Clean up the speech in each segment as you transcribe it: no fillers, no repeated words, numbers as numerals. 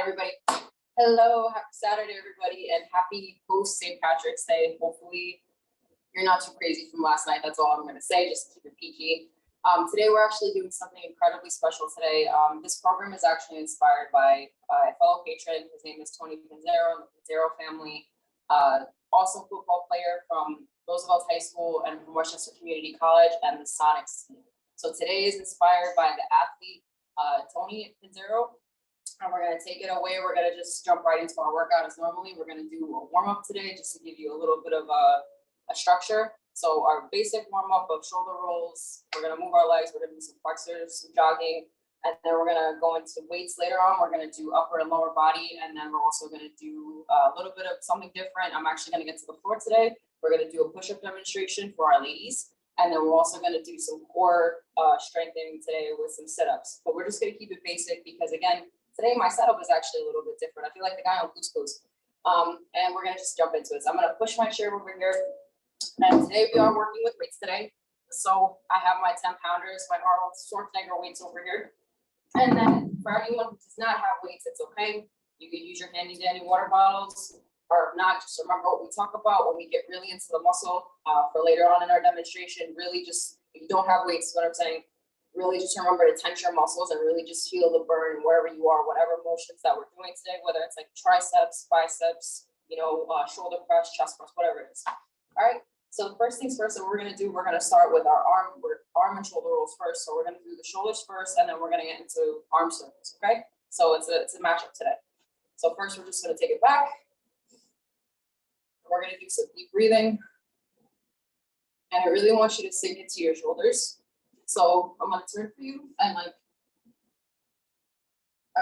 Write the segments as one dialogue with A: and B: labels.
A: everybody. Hello, happy Saturday, everybody, and happy post St. Patrick's Day. Hopefully, you're not too crazy from last night. That's all I'm going to say, just to keep it PG. Today, we're actually doing something incredibly special today. This program is actually inspired by a fellow patron. His name is Tony Pinzero, the Pinzero family. Awesome football player from Roosevelt High School and from Westchester Community College and the Sonics team. So today is inspired by the athlete, Tony Pinzero. And we're going to take it away. We're going to just jump right into our workout as normally. We're going to do a warm-up today just to give you a little bit of a structure. So our basic warm-up of shoulder rolls, we're going to move our legs, we're going to do some flexors, some jogging, and then we're going to go into weights later on. We're going to do upper and lower body, and then we're also going to do a little bit of something different. I'm actually going to get to the floor today. We're going to do a push-up demonstration for our ladies, and then we're also going to do some core strengthening today with some sit-ups. But we're just going to keep it basic because, again, today my setup is actually a little bit different. I feel like the guy on Blue's Clues. And we're going to just jump into it. So I'm going to push my chair over here. And today we are working with weights today. So I have my 10 pounders, my Arnold Schwarzenegger weights over here. And then for anyone who does not have weights, it's okay. You can use your handy dandy water bottles, or if not, just remember what we talk about when we get really into the muscle for later on in our demonstration. Really just, if you don't have weights, what I'm saying, really just remember to tense your muscles and really just feel the burn wherever you are, whatever motions that we're doing today, whether it's like triceps, biceps, shoulder press, chest press, whatever it is. All right. So the first things first that we're going to do, we're going to start with our arm and shoulder rolls first. So we're going to do the shoulders first, and then we're going to get into arm circles. Okay. So it's a matchup today. So first, we're just going to take it back. We're going to do some deep breathing. And I really want you to sink into your shoulders. So I'm going to turn for you, and I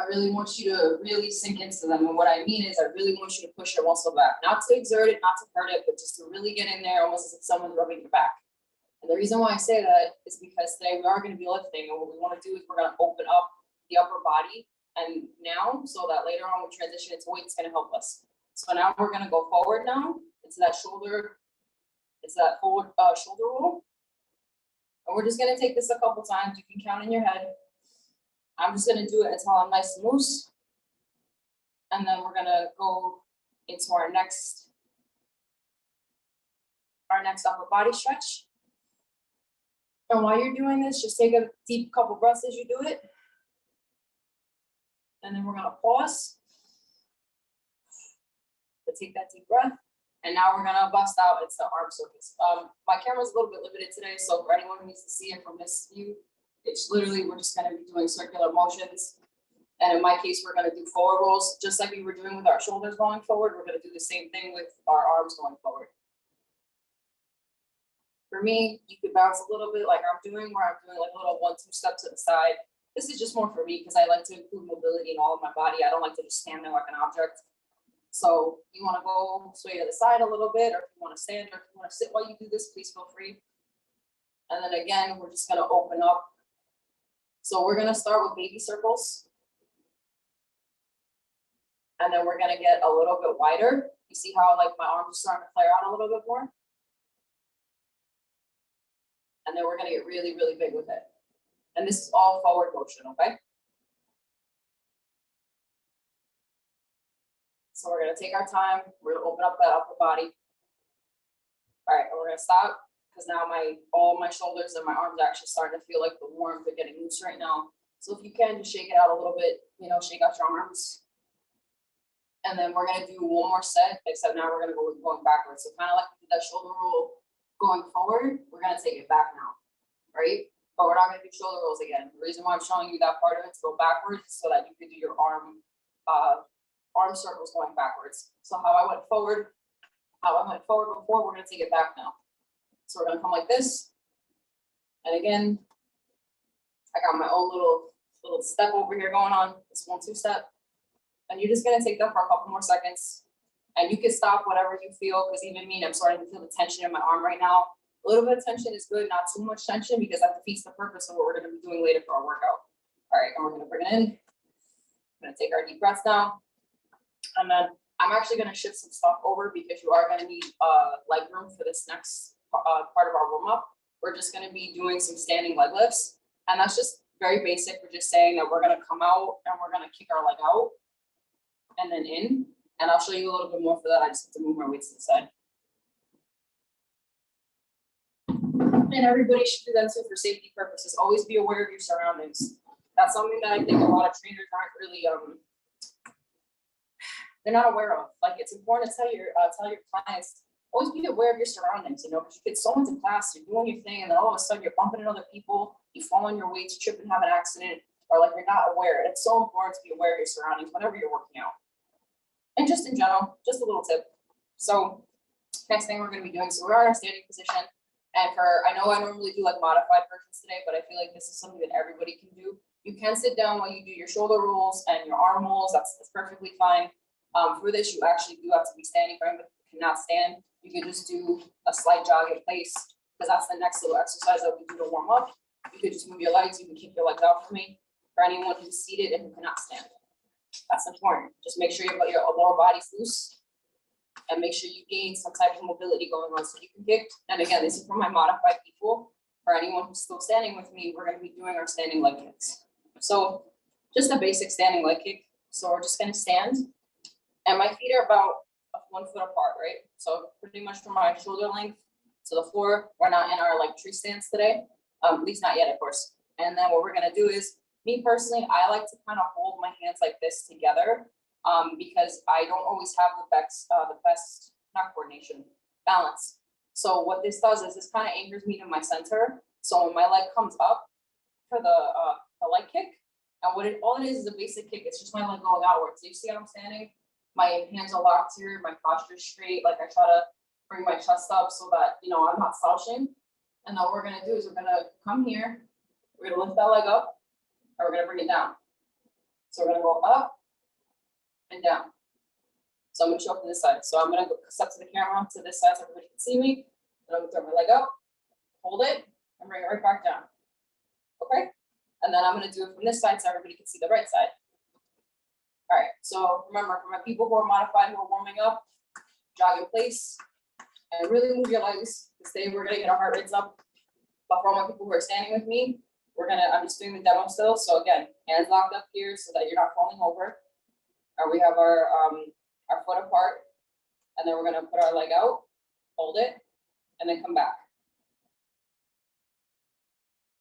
A: really want you to really sink into them. And what I mean is I really want you to push your muscle back, not to exert it, not to hurt it, but just to really get in there almost as if someone's rubbing your back. And the reason why I say that is because today we are going to be lifting, and what we want to do is we're going to open up the upper body and now, so that later on we transition into weight, it's going to help us. So now we're going to go forward now into that shoulder, forward shoulder roll. And we're just going to take this a couple times. You can count in your head. I'm just going to do it until I'm nice and loose. And then we're going to go into our next upper body stretch. And while you're doing this, just take a deep couple breaths as you do it. And then we're going to pause. But take that deep breath. And now we're going to bust out into the arm circles. My camera's a little bit limited today, so for anyone who needs to see it from this view, it's literally, we're just going to be doing circular motions. And in my case, we're going to do forward rolls. Just like we were doing with our shoulders going forward, we're going to do the same thing with our arms going forward. For me, you could bounce a little bit like I'm doing, where I'm doing like a little 1-2 step to the side. This is just more for me because I like to include mobility in all of my body. I don't like to just stand there like an object. So you want to go sway to the side a little bit, or if you want to stand, or if you want to sit while you do this, please feel free. And then again, we're just going to open up. So we're going to start with baby circles. And then we're going to get a little bit wider. You see how like my arms are starting to flare out a little bit more? And then we're going to get really, really big with it. And this is all forward motion, okay? So we're going to take our time. We're going to open up that upper body. All right, and we're going to stop because now all my shoulders and my arms are actually starting to feel like the warmth. They're getting loose right now. So if you can, just shake it out a little bit, shake out your arms. And then we're going to do one more set, except now we're going to go going backwards. So kind of like we did that shoulder roll going forward, we're going to take it back now, right? But we're not going to do shoulder rolls again. The reason why I'm showing you that part of it to go backwards is so that you can do your arm circles going backwards. So how I went forward before, we're going to take it back now. So we're going to come like this. And again, I got my own little step over here going on. This 1-2 step. And you're just going to take that for a couple more seconds. And you can stop whatever you feel, because even me, I'm starting to feel the tension in my arm right now. A little bit of tension is good, not too much tension, because that defeats the purpose of what we're going to be doing later for our workout. All right, and we're going to bring it in. We're going to take our deep breaths now. And then I'm actually going to shift some stuff over because you are going to need leg room for this next part of our warm-up. We're just going to be doing some standing leg lifts. And that's just very basic. We're just saying that we're going to come out and we're going to kick our leg out. and then in. And I'll show you a little bit more for that. I just have to move my weights to the side. And everybody should do that too for safety purposes. Always be aware of your surroundings. That's something that I think a lot of trainers aren't really they're not aware of. Like, it's important to tell your clients, always be aware of your surroundings, you know, because you get so into class, you're doing your thing, and then all of a sudden you're bumping into other people, you fall on your weights, trip and have an accident, or like you're not aware. It's so important to be aware of your surroundings whenever you're working out. And just in general, just a little tip. So next thing we're going to be doing, so we're in our standing position. And I know I normally do like modified versions today, but I feel like this is something that everybody can do. You can sit down while you do your shoulder rolls and your arm rolls. That's perfectly fine. For this, you actually do have to be standing. For anybody who cannot stand, you can just do a slight jog in place, because that's the next little exercise that we do to warm up. You could just move your legs. You can keep your legs out for me. For anyone who's seated and who cannot stand, that's important. Just make sure your lower body's loose, and make sure you gain some type of mobility going on so you can kick. And again, this is for my modified people. For anyone who's still standing with me, we're going to be doing our standing leg kicks. So just a basic standing leg kick. So we're just going to stand, and my feet are about 1 foot apart, right? So pretty much from my shoulder length to the floor. We're not in our like tree stance today, at least not yet, of course. And then what we're going to do is, me personally, I like to kind of hold my hands like this together, because I don't always have the best not coordination, balance. So what this does is this kind of anchors me to my center. So when my leg comes up for the leg kick, and all it is a basic kick. It's just my leg going outwards. So you see how I'm standing? My hands are locked here. My posture is straight. Like, I try to bring my chest up so that, you know, I'm not slouching. And then what we're gonna do is we're gonna come here. We're gonna lift that leg up, and we're gonna bring it down. So we're gonna go up and down. So I'm gonna show up to this side. So I'm gonna go step to the camera to this side so everybody can see me. Then I'm gonna throw my leg up, hold it, and bring it right back down. Okay? And then I'm gonna do it from this side so everybody can see the right side. All right, so remember, for my people who are modified, who are warming up, jog in place, and really move your legs. Today we're gonna get our heart rates up. But for all my people who are standing with me, I'm just doing the demo still. So again, hands locked up here so that you're not falling over. We have our foot apart, and then we're gonna put our leg out, hold it, and then come back.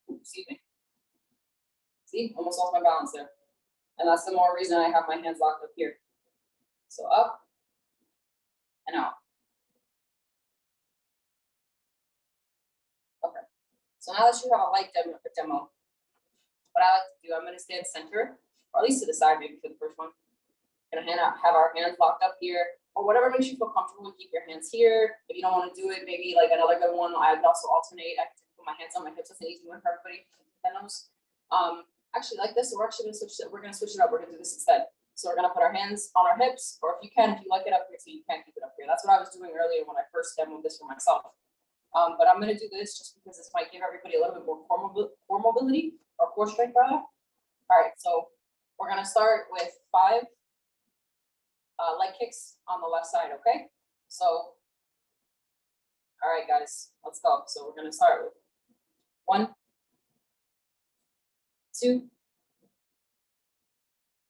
A: Excuse me. See, almost lost my balance there. And that's the more reason I have my hands locked up here. So up and out. Okay. So now that you have a light demo, what I like to do, I'm going to stand center, or at least to the side maybe for the first one. Going to have our hands locked up here, or whatever makes you feel comfortable. Keep your hands here. If you don't want to do it, maybe like another good one, I would also alternate. I can put my hands on my hips. That's an easy one for everybody. Actually, like this, so we're actually going to switch it. We're going to switch it up. We're going to do this instead. So we're going to put our hands on our hips, or if you like it up here, so you can keep it up here. That's what I was doing earlier when I first demoed this for myself. But I'm going to do this just because this might give everybody a little bit more core mobility, or core strength rather. All right, so we're going to start with 5 leg kicks on the left side, okay? So, all right, guys, let's go. So we're going to start with 1, 2,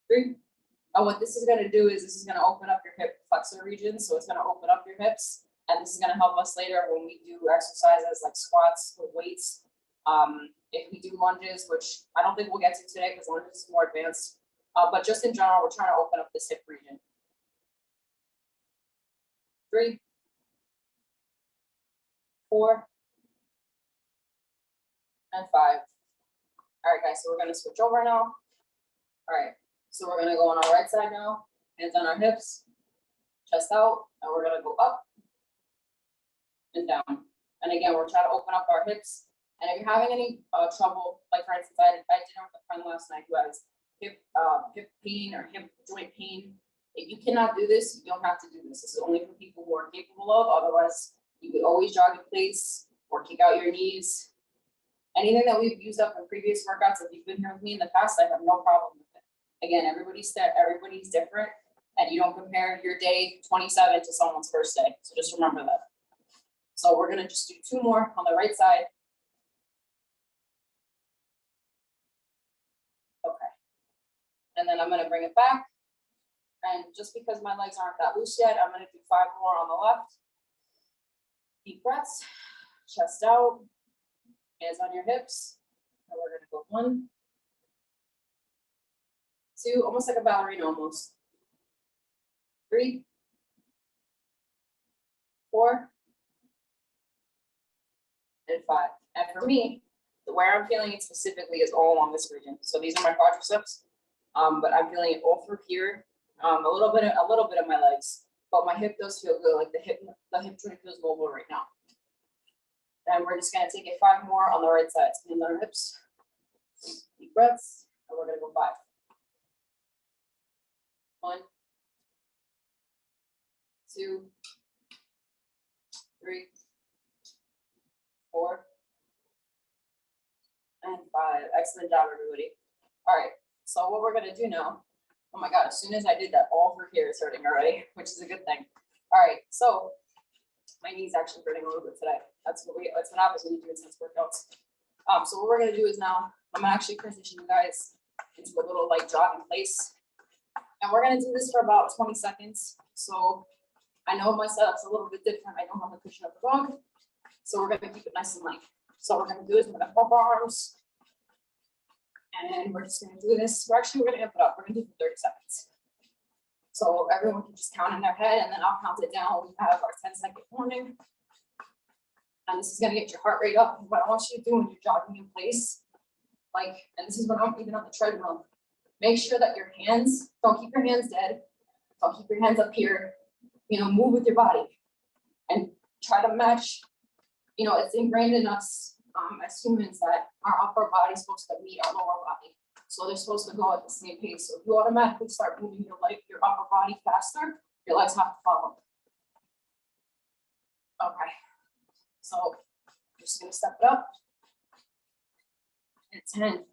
A: 3. And what this is going to do is this is going to open up your hip flexor region. So it's going to open up your hips. And this is going to help us later when we do exercises like squats with weights. If we do lunges, which I don't think we'll get to today because lunges is more advanced. But just in general, we're trying to open up this hip region. 3, 4, and 5. All right, guys, so we're going to switch over now. All right, so we're going to go on our right side now. Hands on our hips, chest out, and we're going to go up and down. And again, we're trying to open up our hips. And if you're having any trouble, like for instance, I did dinner with a friend last night who has hip pain or hip joint pain. If you cannot do this, you don't have to do this. This is only for people who are capable of. Otherwise, you could always jog in place or kick out your knees. Anything that we've used up in previous workouts, if you've been here with me in the past, I have no problem with it. Again, everybody's different, and you don't compare your day 27 to someone's first day. So just remember that. So we're gonna just do 2 more on the right side. Okay. And then I'm gonna bring it back. And just because my legs aren't that loose yet, I'm gonna do 5 more on the left. Deep breaths, chest out, hands on your hips. And we're gonna go 1, 2, almost like a ballerina almost. 3, 4, and 5. And for me, where I'm feeling it specifically is all along this region. So these are my quadriceps, but I'm feeling it all through here. A little bit of my legs, but my hip does feel good. Like the hip joint feels mobile right now. And we're just gonna take it 5 more on the right side. Hands on our hips. Deep breaths, and we're gonna go 5. 1, 2, 3, 4, and 5. Excellent job, everybody. All right, so what we're gonna do now, oh my God, as soon as I did that, all through here is hurting already, which is a good thing. All right, so my knee's actually hurting a little bit today. That's what happens when you do intense workouts. So what we're gonna do is now, I'm gonna actually transition you guys into a little like jog in place. And we're gonna do this for about 20 seconds. So I know my setup's a little bit different. I don't have a cushion up the dog. So we're gonna keep it nice and light. So what we're gonna do is we're gonna pump our arms. And we're just gonna do this. We're gonna amp it up. We're gonna do it for 30 seconds. So everyone can just count in their head and then I'll count it down. We have our 10-second warning. And this is gonna get your heart rate up. What I want you to do when you're jogging in place, and this is when I'm even on the treadmill, make sure that your hands, don't keep your hands dead. Don't keep your hands up here. Move with your body and try to match. It's ingrained in us as humans that our upper body is supposed to meet our lower body. So they're supposed to go at the same pace. So if you automatically start moving your upper body faster, your legs have to follow. Okay. So I'm just gonna step it up. And 10,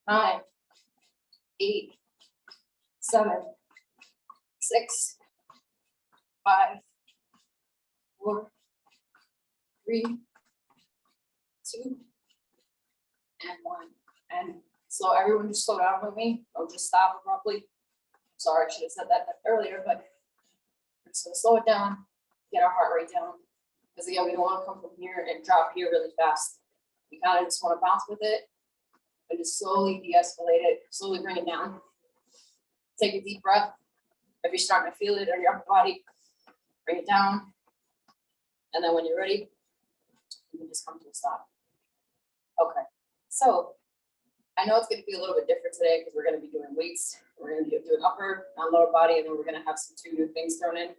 A: 9, 8, 7, 6, 5, 4, 3, 2, and 1. And so everyone just slow down with me. Or just stop abruptly. Sorry, I should have said that earlier, but we're just gonna slow it down, get our heart rate down. Because again, we don't want to come from here and drop here really fast. We kind of just want to bounce with it and just slowly de-escalate it, slowly bring it down. Take a deep breath. If you're starting to feel it in your upper body, bring it down. And then when you're ready, you can just come to a stop. Okay, so I know it's going to be a little bit different today because we're going to be doing weights. We're going to be doing upper and lower body, and then we're going to have some 2 new things thrown in.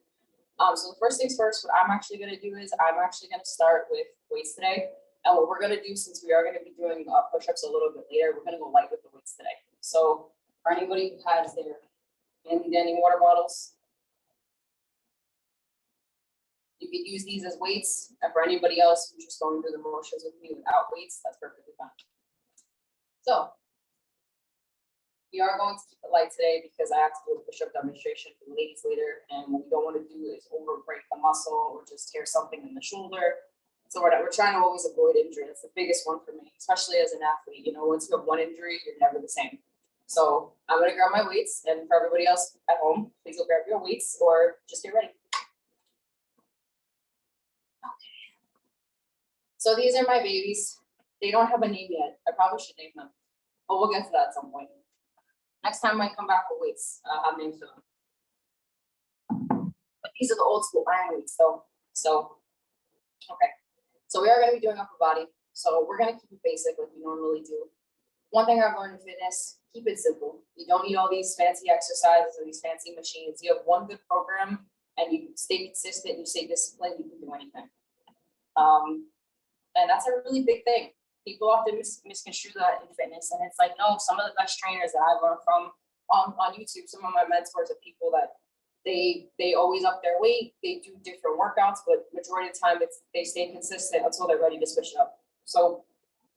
A: So the first things first, what I'm actually going to do is I'm actually going to start with weights today. And what we're going to do, since we are going to be doing push-ups a little bit later, we're going to go light with the weights today. So for anybody who has their handy dandy water bottles, you could use these as weights. And for anybody else who's just going through the motions with me without weights, that's perfectly fine. So we are going to keep it light today because I have to do a push-up demonstration for the ladies later. And what we don't want to do is overbreak the muscle or just tear something in the shoulder. So we're trying to always avoid injury. That's the biggest one for me, especially as an athlete. Once you have one injury, you're never the same. So I'm going to grab my weights. And for everybody else at home, please go grab your weights or just get ready. Okay. So these are my babies. They don't have a name yet. I probably should name them, but we'll get to that at some point. Next time I come back with weights, I'll have names for them. But these are the old school iron weights though. So, okay. So we are going to be doing upper body. So we're going to keep it basic like we normally do. One thing I've learned in fitness, keep it simple. You don't need all these fancy exercises or these fancy machines. You have one good program and you stay consistent, you stay disciplined, you can do anything. And that's a really big thing. People often misconstrue that in fitness. And it's like, no, some of the best trainers that I've learned from on YouTube, some of my mentors are people that they always up their weight. They do different workouts, but majority of the time they stay consistent until they're ready to switch it up. So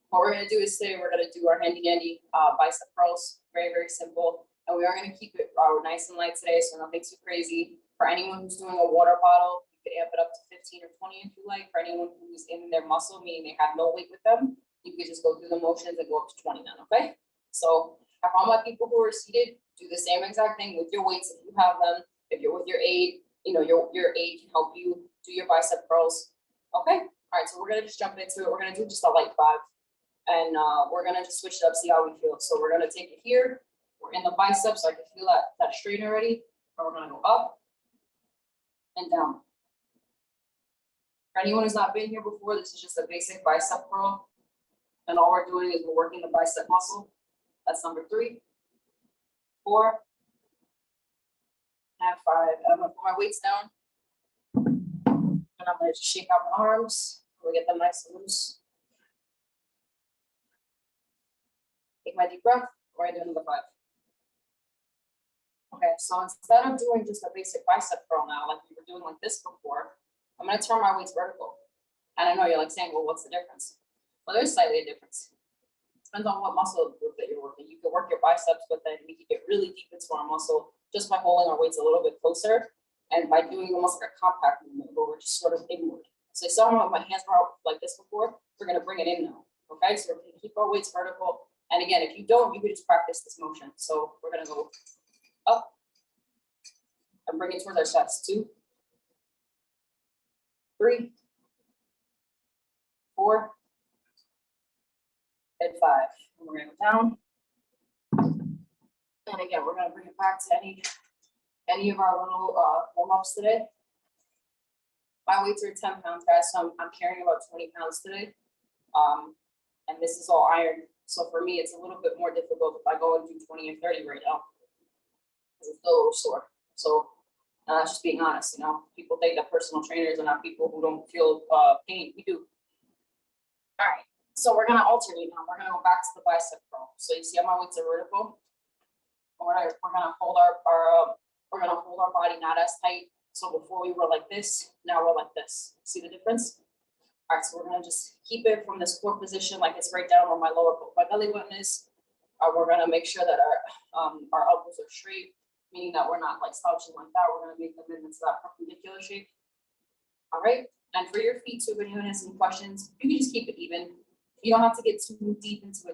A: what we're going to do is today we're going to do our handy dandy bicep curls. Very, very simple. And we are going to keep it nice and light today, so nothing too crazy. For anyone who's doing a water bottle, you could amp it up to 15 or 20 if you like. For anyone who's in their muscle, meaning they have no weight with them, you could just go through the motions and go up to 20 then, okay? So Have all my people who are seated do the same exact thing with your weights if you have them. If you're with your aide, you know, your aide can help you do your bicep curls. Okay. All right. So we're gonna just jump into it. We're gonna do just a light 5, and we're gonna just switch it up, see how we feel. So we're gonna take it here. We're in the biceps, so I can feel that strain already. And we're gonna go up and down. For anyone who's not been here before, this is just a basic bicep curl. And all we're doing is we're working the bicep muscle. That's number 3, 4, and 5. I'm gonna put my weights down. And I'm gonna just shake out my arms. We'll get them nice and loose. Take my deep breath. We're gonna do number 5. Okay, so instead of doing just a basic bicep curl now, like we were doing like this before, I'm gonna turn my weights vertical. And I know you're like saying, well, what's the difference? Well, there's slightly a difference. It depends on what muscle group that you're working. You can work your biceps, but then we can get really deep into our muscle just by holding our weights a little bit closer and by doing almost like a compact movement where we're just sort of inward. So you saw how my hands were out like this before. We're gonna bring it in now. Okay, so we're gonna keep our weights vertical. And again, if you don't, you could just practice this motion. So we're gonna go up and bring it towards our chest. 2, 3, 4, and 5. And we're gonna go down. And again, we're gonna bring it back to any of our little warm-ups today. My weights are 10 pounds, guys, so I'm carrying about 20 pounds today. And this is all iron. So for me, it's a little bit more difficult if I go and do 20 and 30 right now. Because it's still a little sore. So just being honest, you know, people think that personal trainers are not people who don't feel pain. We do. All right, so we're gonna alternate now. We're gonna go back to the bicep curl. So you see how my weights are vertical? We're gonna hold our body not as tight. So before we were like this, now we're like this. See the difference? All right, so we're gonna just keep it from this core position, like it's right down where my belly button is. We're gonna make sure that our elbows are straight, meaning that we're not like slouching like that. We're gonna make them into that perpendicular shape. All right, and for your feet too, if anyone has any questions, you can just keep it even. You don't have to get too deep into a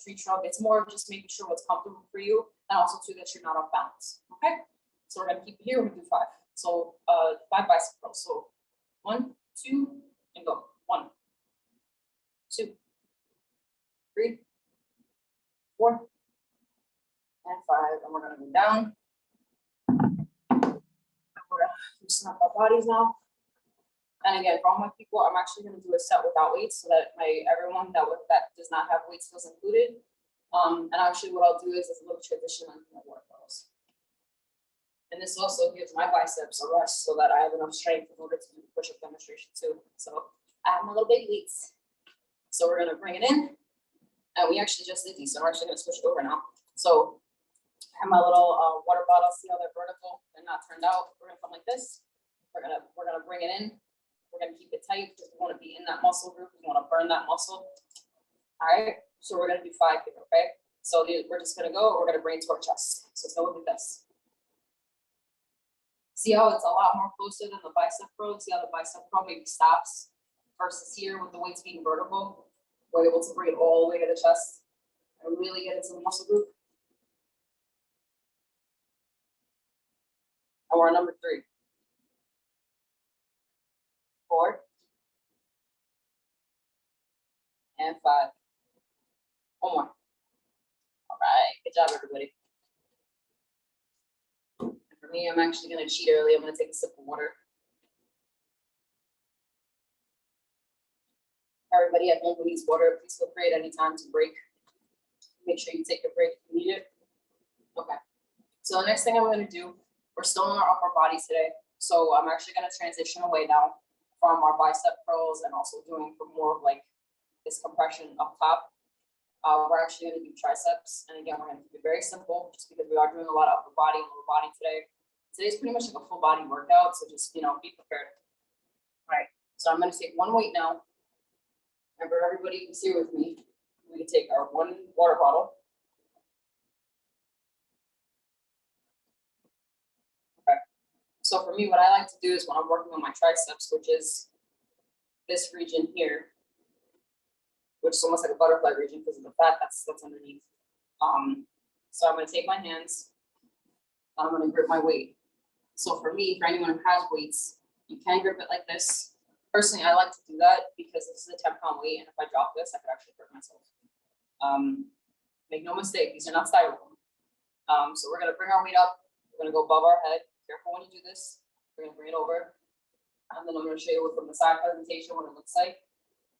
A: tree trunk. It's more of just making sure what's comfortable for you, and also too that you're not off balance. Okay, so we're gonna keep it here. We're gonna do 5. So 5 bicep curls. So 1, 2, and go. 1, 2, 3, 4, and 5. And we're gonna go down. We're gonna loosen up our bodies now. And again, for all my people, I'm actually going to do a set without weights so that everyone that does not have weights feels included. And actually what I'll do is a little transition on my workouts. And this also gives my biceps a rest so that I have enough strength in order to do push-up demonstration too. So I have my little big weights. So we're going to bring it in. And we actually just did these, so I'm actually going to switch it over now. So I have my little water bottle. See how they're vertical and not turned out? We're going to come like this. We're gonna bring it in. We're gonna keep it tight because we want to be in that muscle group. We want to burn that muscle. All right. So we're gonna do 5 here. Okay. So we're just gonna go. We're gonna bring it to our chest. So let's go look at this. See how it's a lot more closer than the bicep curl. See how the bicep curl maybe stops versus here with the weights being vertical. We're able to bring it all the way to the chest and really get into the muscle group. And we're on number 3. 4, and 5. One more. All right, good job, everybody. And for me, I'm actually gonna cheat early. I'm gonna take a sip of water. Everybody at home who needs water, please feel free at any time to break. Make sure you take a break if you need it. Okay, so the next thing I'm gonna do, we're still in our upper body today. So I'm actually gonna transition away now from our bicep curls and also doing for more of like this compression up top. We're actually going to do triceps. And again, we're going to keep it very simple just because we are doing a lot of upper body and lower body today. Today's pretty much like a full body workout. So just, you know, be prepared. All right. So I'm going to take one weight now. Remember, everybody who's here with me, we can take our 1 water bottle. Okay. So for me, what I like to do is when I'm working on my triceps, which is this region here, which is almost like a butterfly region because of the fat that's underneath. So I'm gonna take my hands, and I'm gonna grip my weight. So for me, for anyone who has weights, you can grip it like this. Personally, I like to do that because this is a 10-pound weight, and if I drop this, I could actually hurt myself. Make no mistake, these are not styrofoam. So we're gonna bring our weight up. We're gonna go above our head. Careful when you do this. We're gonna bring it over, and then I'm gonna show you from the side presentation what it looks like.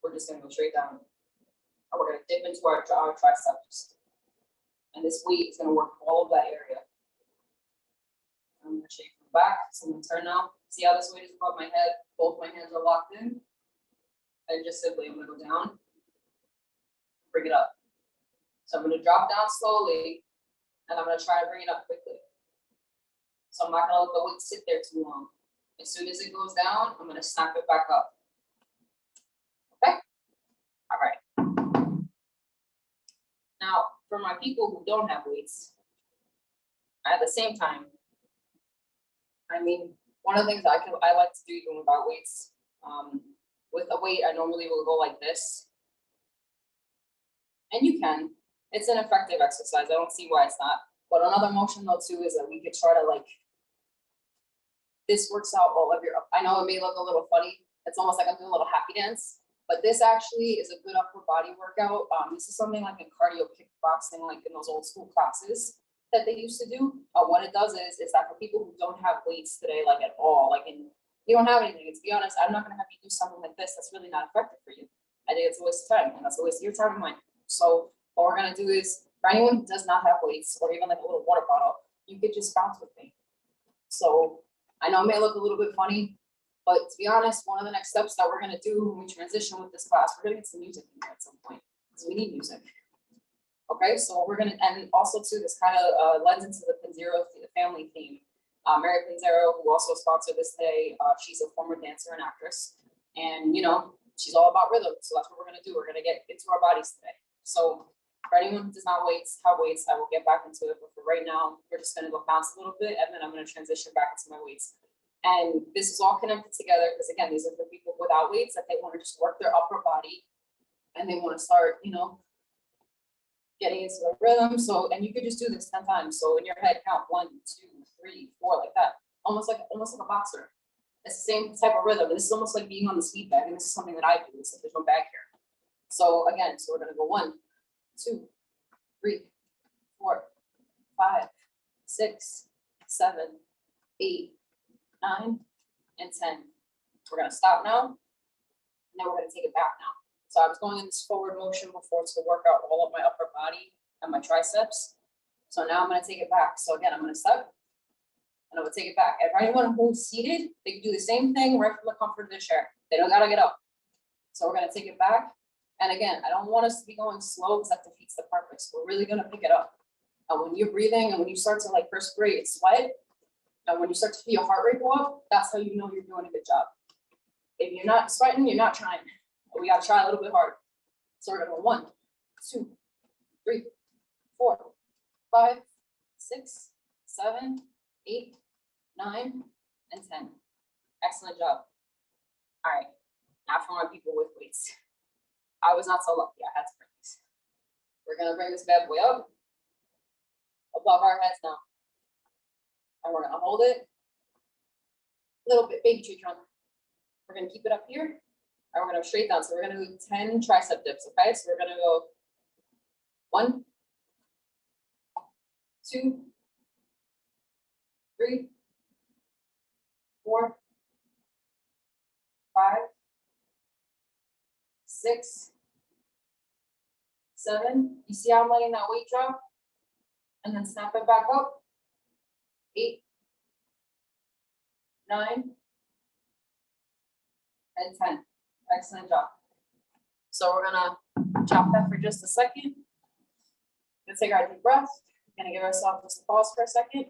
A: We're just gonna go straight down, and we're gonna dip into our triceps. And this weight is gonna work all of that area. I'm gonna shake from the back. So I'm gonna turn now. See how this weight is above my head? Both my hands are locked in. And just simply, I'm gonna go down, bring it up. So I'm gonna drop down slowly, and I'm gonna try to bring it up quickly. So I'm not gonna let the weight sit there too long. As soon as it goes down, I'm gonna snap it back up. Okay? All right. Now, for my people who don't have weights, at the same time, I mean, one of the things I like to do even without weights, with a weight, I normally will go like this. And you can. It's an effective exercise. I don't see why it's not. But another motion though too is that we could try to like, this works out all of your, I know it may look a little funny. It's almost like I'm doing a little happy dance, but this actually is a good upper body workout. This is something like in cardio kickboxing, like in those old school classes that they used to do. What it does is that for people who don't have weights today, like at all, like in, you don't have anything, to be honest, I'm not gonna have you do something like this that's really not effective for you. I think it's a waste of time, and that's a waste of your time and mine. So what we're gonna do is, for anyone who does not have weights, or even like a little water bottle, you could just bounce with me. So I know it may look a little bit funny, but to be honest, one of the next steps that we're gonna do when we transition with this class, we're gonna get some music in here at some point, because we need music. Okay, so we're gonna, and also too, this kind of lends into the Pinzero family theme. Mary Pinzero, who also sponsored this today, she's a former dancer and actress, and you know, she's all about rhythm. So that's what we're gonna do. We're gonna get into our bodies today. So for anyone who does not have weights, I will get back into it. But for right now, we're just gonna go bounce a little bit, and then I'm gonna transition back into my weights. And this is all connected together because again, these are the people without weights that they want to just work their upper body, and they want to start, you know, getting into the rhythm. So, and you could just do this 10 times. So in your head, count 1, 2, 3, 4, like that. Almost like a boxer. It's the same type of rhythm. This is almost like being on the speed bag, and this is something that I do. It's like there's no bag here. So again, so we're gonna go 1, 2, 3, 4, 5, 6, 7, 8, 9, and 10. We're gonna stop now. And then we're gonna take it back now. So I was going in this forward motion before to work out all of my upper body and my triceps. So now I'm gonna take it back. So again, I'm gonna step and I'm gonna take it back. And for anyone who's seated, they can do the same thing right from the comfort of the chair. They don't gotta get up. So we're gonna take it back. And again, I don't want us to be going slow because that defeats the purpose. We're really gonna pick it up. And when you're breathing and when you start to like perspirate and sweat, and when you start to feel your heart rate go up, that's how you know you're doing a good job. If you're not sweating, you're not trying. We gotta try a little bit harder. So we're gonna go 1, 2, 3, 4, 5, 6, 7, 8, 9, and 10. Excellent job. All right, now for my people with weights. I was not so lucky, I had to bring these. We're gonna bring this bad boy up, above our heads now. And we're gonna hold it, a little bit baby tree trunk. We're gonna keep it up here. And we're gonna go straight down. So we're gonna do 10 tricep dips, okay? So we're gonna go 1, 2, 3, 4, 5, 6, 7. You see how I'm letting that weight drop? And then snap it back up. 8, 9, and 10. Excellent job. So we're gonna chop that for just a second. Let's take our deep breath. We're gonna give ourselves just a pause for a second.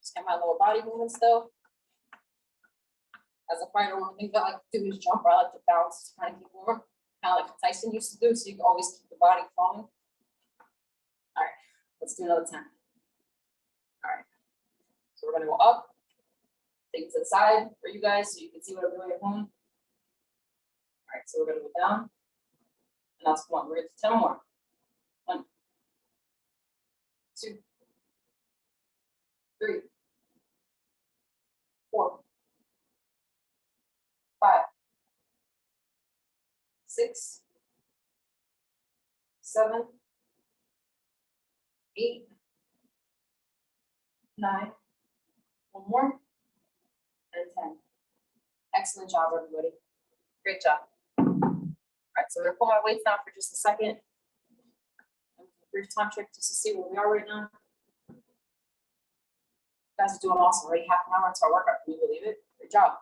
A: Just get my lower body moving still. As a fighter, one thing that I like to do is jump, or I like to bounce to kind of keep warm, kind of like Tyson used to do, so you can always keep the body flowing. All right, let's do another 10. All right, so we're gonna go up, take it to the side for you guys so you can see what I'm doing at home. All right, so we're gonna go down, and that's 1. We're gonna do 10 more. 1, 3, 4, 5, 6, 7, 8, 9, one more, and 10. Excellent job, everybody. Great job. All right, so I'm gonna pull my weights down for just a second. Brief time check just to see where we are right now. You guys are doing awesome. Already half an hour into our workout. Can you believe it? Great job.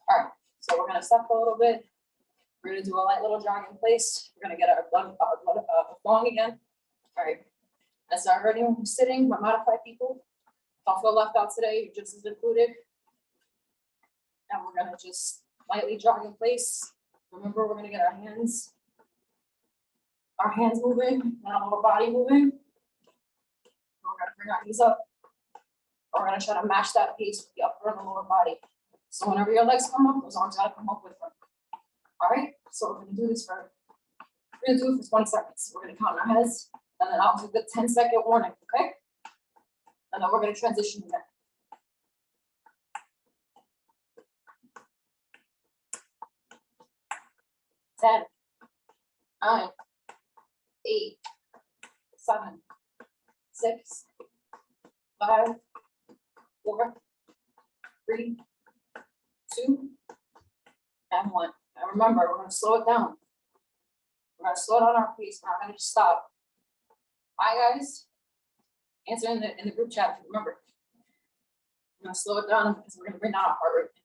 A: All right, so we're gonna step a little bit. We're gonna do a light little jog in place. We're gonna get our blood flowing again. All right. As I heard anyone who's sitting, my modified people, don't feel left out today. You're just as included. And we're gonna just lightly jog in place. Remember, we're gonna get our hands moving and our lower body moving. We're gonna bring our knees up. We're gonna try to match that pace with the upper and the lower body. So whenever your legs come up, those arms gotta come up with them. All right, so we're gonna do it for 20 seconds. We're gonna count our heads, and then I'll do the 10-second warning, okay? And then we're gonna transition again. 10, 9, 8, 7, 6, 5, 4, 3, 2, and 1. And remember, we're going to slow it down. We're going to slow down our pace. We're not going to just stop. Hi, guys. Answer in the group chat if you remember. We're going to slow it down because we're going to bring down our heart rate.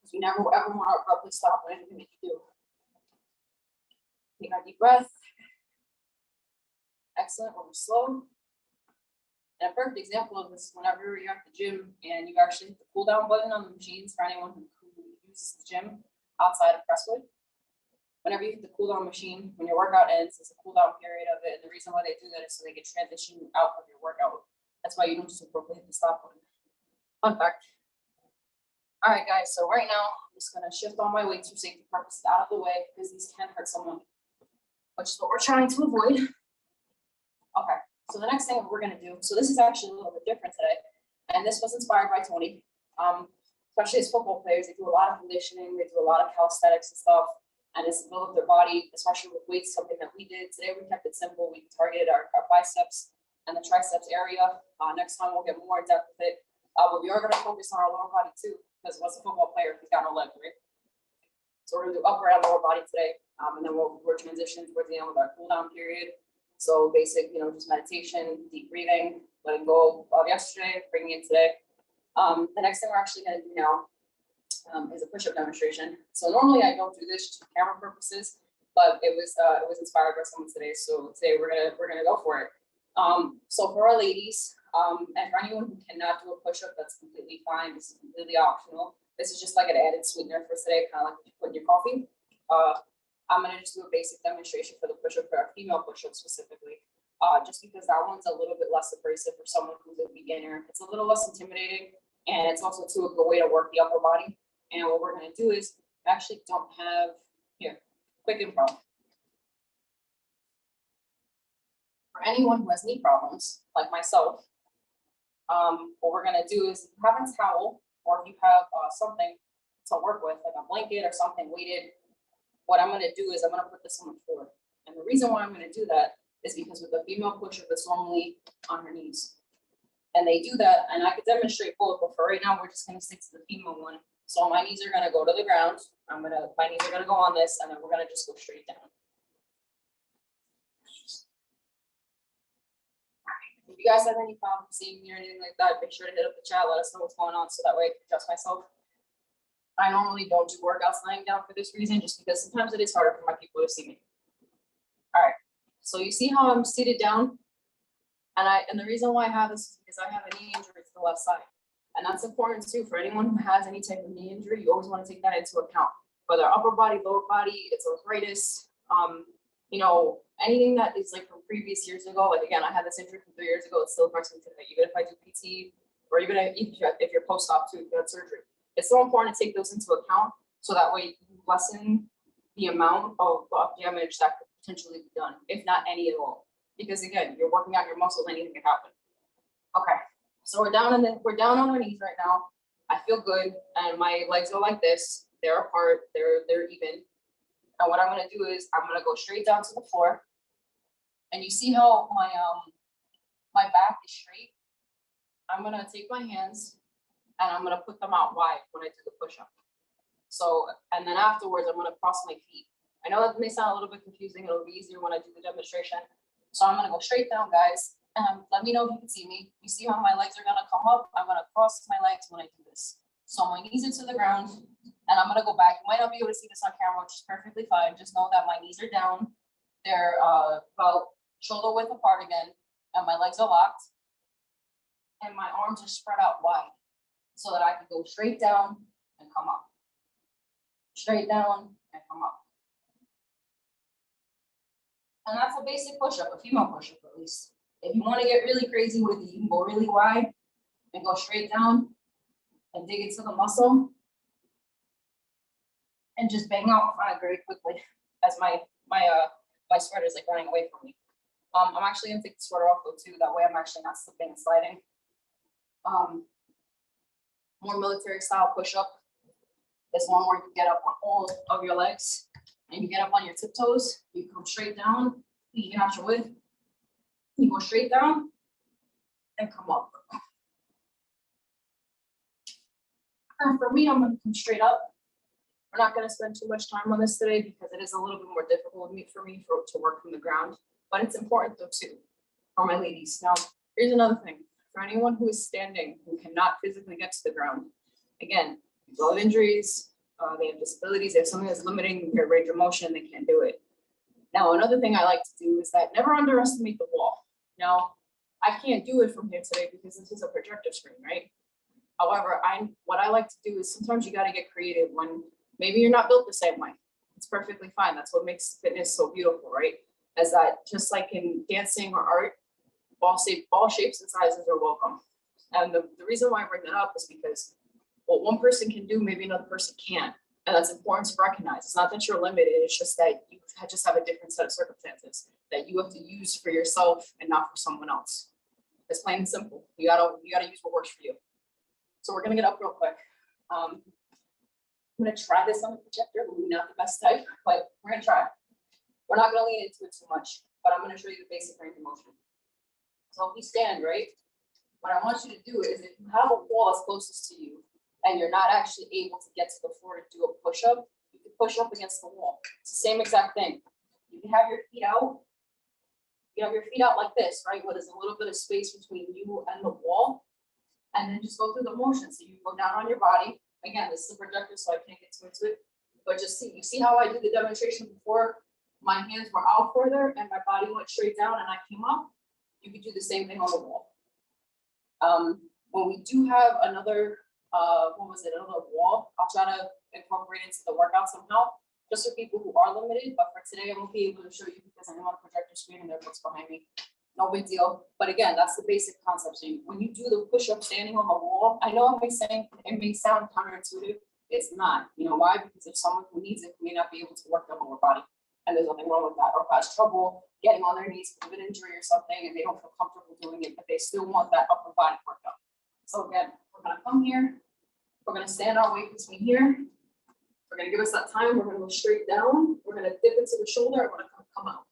A: Because we never ever want to abruptly stop with anything that you do. Take our deep breath. Excellent. We're slow. And a perfect example of this, whenever you're at the gym and you actually hit the cool down button on the machines for anyone who uses the gym outside of Presswood. Whenever you hit the cool down machine, when your workout ends, there's a cool down period of it. And the reason why they do that is so they can transition out of your workout. That's why you don't just abruptly hit the stop button. Fun fact. All right, guys. So right now, I'm just going to shift all my weights for safety purposes out of the way because these can hurt someone, which is what we're trying to avoid. Okay. So the next thing we're going to do, so this is actually a little bit different today. And this was inspired by Tony. Especially as football players, they do a lot of conditioning, they do a lot of calisthenics and stuff. And it's the build of their body, especially with weights, something that we did. Today we kept it simple. We targeted our biceps and the triceps area. Next time we'll get more in depth with it. But we are going to focus on our lower body too, because as a football player, he's got no leg, right? So we're going to do upper and lower body today. And then we're transitioning towards the end with our cool down period. So basic, just meditation, deep breathing, letting go of yesterday, bringing it today. The next thing we're actually going to do now is a push-up demonstration. So normally I don't do this just for camera purposes, but it was inspired by someone today. So today we're gonna go for it. So for our ladies, and for anyone who cannot do a push-up, that's completely fine. This is completely optional. This is just like an added sweetener for today, kind of like what you put in your coffee. I'm gonna just do a basic demonstration for the push-up for our female push-up specifically. Just because that one's a little bit less abrasive for someone who's a beginner. It's a little less intimidating, and it's also a good way to work the upper body. And what we're going to do is actually don't have here, quick improv. For anyone who has knee problems, like myself, what we're going to do is if you have a towel or if you have something to work with, like a blanket or something weighted, what I'm going to do is I'm going to put this on the floor. And the reason why I'm going to do that is because with the female pusher, it's normally on her knees. And they do that, and I could demonstrate both, but for right now, we're just going to stick to the female one. So my knees are going to go to the ground. My knees are going to go on this, and then we're going to just go straight down. If you guys have any problems seeing me or anything like that, make sure to hit up the chat. Let us know what's going on so that way I can adjust myself. I normally don't do workouts lying down for this reason, just because sometimes it is harder for my people to see me. All right. So you see how I'm seated down? And the reason why I have this is because I have a knee injury to the left side. And that's important too for anyone who has any type of knee injury. You always want to take that into account. Whether upper body, lower body, it's arthritis, anything that is like from previous years ago. Like again, I had this injury from 3 years ago. It still affects me today. Even if I do PT or even if you're post-op too, if you had surgery. It's so important to take those into account so that way you lessen the amount of damage that could potentially be done, if not any at all. Because again, you're working out your muscles, anything can happen. Okay. So we're down on our knees right now. I feel good, and my legs are like this. They're apart. They're even. And what I'm gonna do is I'm gonna go straight down to the floor. And you see how my back is straight. I'm gonna take my hands and I'm gonna put them out wide when I do the push-up. So, and then afterwards, I'm gonna cross my feet. I know that may sound a little bit confusing. It'll be easier when I do the demonstration. So I'm gonna go straight down, guys. Let me know if you can see me. You see how my legs are gonna come up? I'm gonna cross my legs when I do this. So my knees are to the ground, and I'm gonna go back. You might not be able to see this on camera, which is perfectly fine. Just know that my knees are down. They're about shoulder width apart again, and my legs are locked. And my arms are spread out wide so that I can go straight down and come up. Straight down and come up. And that's a basic push-up, a female push-up at least. If you want to get really crazy with it, you can go really wide and go straight down and dig into the muscle and just bang out front very quickly as my sweater is like running away from me. I'm actually gonna take the sweater off though too. That way I'm actually not slipping and sliding. More military style push-up. This one where you get up on all of your legs and you get up on your tiptoes. You come straight down, even out your width. You go straight down and come up. And for me, I'm gonna come straight up. We're not gonna spend too much time on this today because it is a little bit more difficult for me to work from the ground, but it's important though too, for my ladies. Now, here's another thing. For anyone who is standing, who cannot physically get to the ground, again, people have injuries, they have disabilities, they have something that's limiting their range of motion, they can't do it. Now, another thing I like to do is that never underestimate the wall. Now, I can't do it from here today because this is a projector screen, right? However, what I like to do is sometimes you got to get creative when maybe you're not built the same way. It's perfectly fine. That's what makes fitness so beautiful, right? As that, just like in dancing or art, all shapes and sizes are welcome. And the reason why I bring that up is because what one person can do, maybe another person can't. And that's important to recognize. It's not that you're limited, it's just that you just have a different set of circumstances that you have to use for yourself and not for someone else. It's plain and simple. You gotta use what works for you. So we're gonna get up real quick. I'm gonna try this on the projector, maybe not the best type, but we're gonna try. We're not gonna lean into it too much, but I'm gonna show you the basic range of motion. So if you stand, right, what I want you to do is if you have a wall that's closest to you and you're not actually able to get to the floor to do a push-up, you can push up against the wall. It's the same exact thing. You can have your feet out. You have your feet out like this, right, where there's a little bit of space between you and the wall, and then just go through the motion. So you go down on your body. Again, this is a projector, so I can't get too into it, but just you see how I did the demonstration before? My hands were out further and my body went straight down and I came up. You could do the same thing on the wall. When we do have another, another wall, I'll try to incorporate into the workout somehow, just for people who are limited. But for today, I won't be able to show you because I'm on the projector screen and there are books behind me. No big deal. But again, that's the basic concept. So when you do the push-up standing on the wall, I know it may sound counterintuitive. It's not. You know why? Because if someone who needs it may not be able to work their lower body, and there's nothing wrong with that, or has trouble getting on their knees with an injury or something, and they don't feel comfortable doing it, but they still want that upper body workout. So again, we're gonna come here. We're gonna stand our weight between here. We're gonna give us that time. We're gonna go straight down. We're gonna dip into the shoulder. We're gonna come out.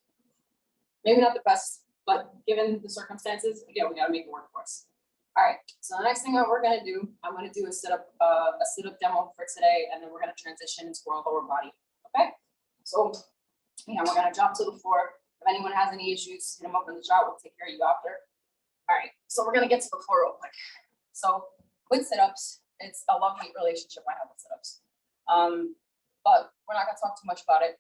A: Maybe not the best, but given the circumstances, again, we gotta make it work for us. All right. So the next thing that we're gonna do, I'm gonna do a sit-up demo for today, and then we're gonna transition into our lower body. Okay. So yeah, we're gonna drop to the floor. If anyone has any issues, hit them up in the chat. We'll take care of you after. All right. So we're gonna get to the floor real quick. So with sit-ups, it's a love-hate relationship I have with sit-ups. But we're not gonna talk too much about it.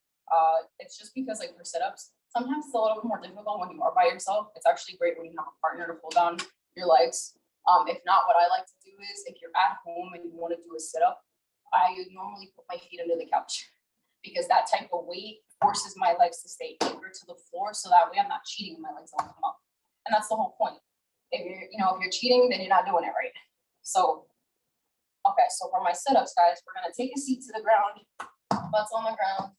A: It's just because like for sit-ups, sometimes it's a little bit more difficult when you are by yourself. It's actually great when you have a partner to pull down your legs. If not, what I like to do is if you're at home and you want to do a sit-up, I normally put my feet under the couch because that type of weight forces my legs to stay anchored to the floor, so that way I'm not cheating and my legs don't come up. And that's the whole point. If you're cheating, then you're not doing it right. So, okay, so for my sit-ups, guys, we're gonna take a seat to the ground, butts on the ground,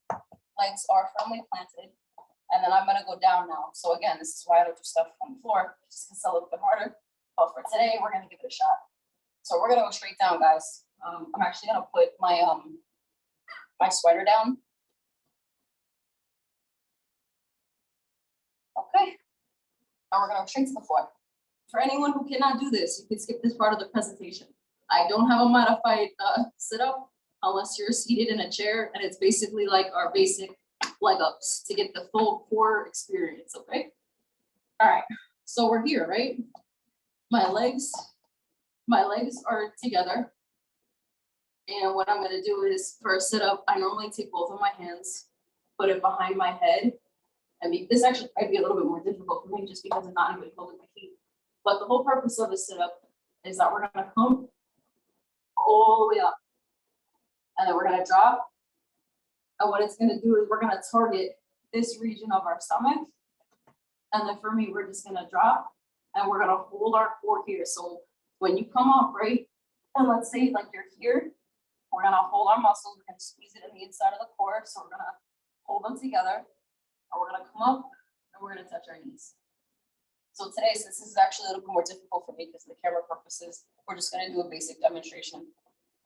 A: legs are firmly planted, and then I'm gonna go down now. So again, this is why I don't do stuff on the floor, just because it's a little bit harder. But for today, we're gonna give it a shot. So we're gonna go straight down, guys. I'm actually gonna put my my sweater down. Okay, and we're gonna go straight to the floor. For anyone who cannot do this, you can skip this part of the presentation. I don't have a modified sit-up unless you're seated in a chair, and it's basically like our basic leg ups to get the full core experience, okay? All right, so we're here, right? My legs are together. And what I'm gonna do is for a sit-up, I normally take both of my hands, put it behind my head. This actually might be a little bit more difficult for me just because I'm not even holding my feet. But the whole purpose of a sit-up is that we're gonna come all the way up. And then we're gonna drop. And what it's gonna do is we're gonna target this region of our stomach. And then for me, we're just gonna drop and we're gonna hold our core here. So when you come up, right? And let's say like you're here, we're gonna hold our muscles, we're gonna squeeze it in the inside of the core. So we're gonna hold them together and we're gonna come up and we're gonna touch our knees. So today, since this is actually a little bit more difficult for me because of the camera purposes, we're just gonna do a basic demonstration.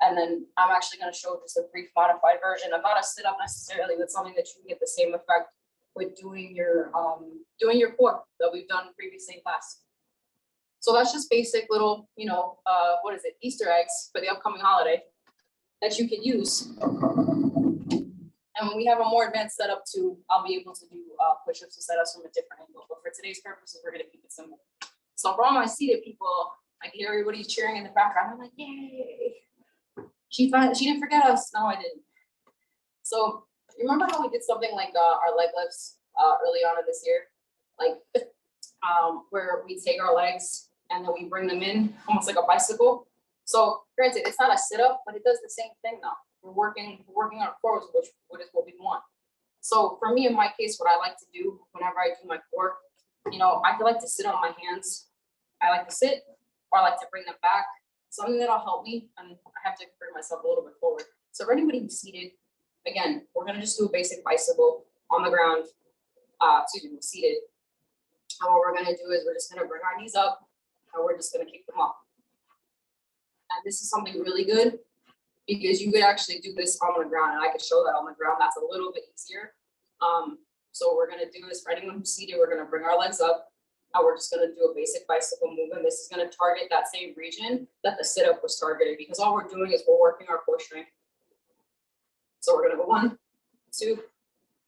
A: And then I'm actually gonna show just a brief modified version. I'm not a sit-up necessarily, but something that you can get the same effect with doing your core that we've done previously in class. So that's just basic little, what is it, Easter eggs for the upcoming holiday that you can use. And when we have a more advanced setup too, I'll be able to do push-ups and set-ups from a different angle. But for today's purposes, we're gonna keep it simple. So for all my seated people, I can hear everybody cheering in the background. I'm like, yay! She didn't forget us. No, I didn't. So you remember how we did something like our leg lifts early on in this year, like where we take our legs and then we bring them in almost like a bicycle. So granted, it's not a sit-up, but it does the same thing now. We're working our core, which is what we want. So for me, in my case, what I like to do whenever I do my core, I like to sit on my hands. I like to sit, or I like to bring them back. Something that'll help me, and I have to bring myself a little bit forward. So for anybody who's seated, again, we're gonna just do a basic bicycle on the ground, seated. And what we're gonna do is we're just gonna bring our knees up, and we're just gonna kick them up. And this is something really good because you could actually do this on the ground, and I could show that on the ground. That's a little bit easier. So what we're gonna do is for anyone who's seated, we're gonna bring our legs up. And we're just gonna do a basic bicycle movement. This is gonna target that same region that the sit-up was targeted because all we're doing is we're working our core strength. So we're gonna go 1, 2,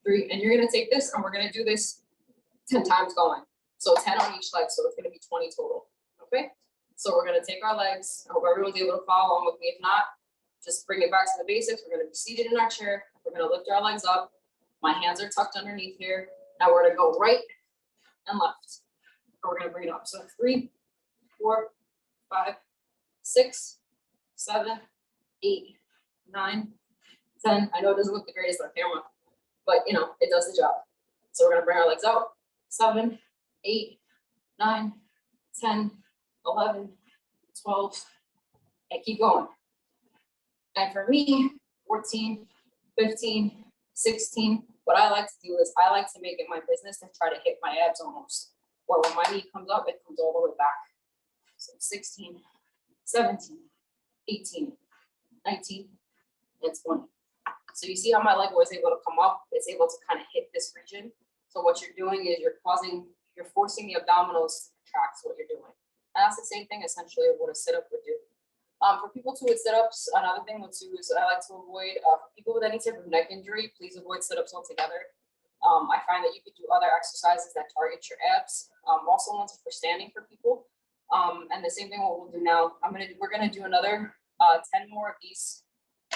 A: 3, and you're gonna take this and we're gonna do this 10 times going. So 10 on each leg, so it's gonna be 20 total, okay? So we're gonna take our legs. I hope everyone's able to follow along with me. If not, just bring it back to the basics. We're gonna be seated in our chair. We're gonna lift our legs up. My hands are tucked underneath here. Now we're gonna go right and left. We're gonna bring it up. So 3, 4, 5, 6, 7, 8, 9, 10. I know it doesn't look the greatest on camera, but it does the job. So we're gonna bring our legs out. 7, 8, 9, 10, 11, 12, and keep going. And for me, 14, 15, 16, what I like to do is I like to make it my business and try to hit my abs almost. Or when my knee comes up, it comes all the way back. So 16, 17, 18, 19, and 20. So you see how my leg was able to come up? It's able to kind of hit this region. So what you're doing is you're forcing the abdominals to contract what you're doing. And that's the same thing essentially of what a sit-up would do. For people too with sit-ups, another thing too is I like to avoid, for people with any type of neck injury, please avoid sit-ups altogether. I find that you could do other exercises that target your abs. Also ones for standing for people. And the same thing what we'll do now, we're gonna do another 10 more of these.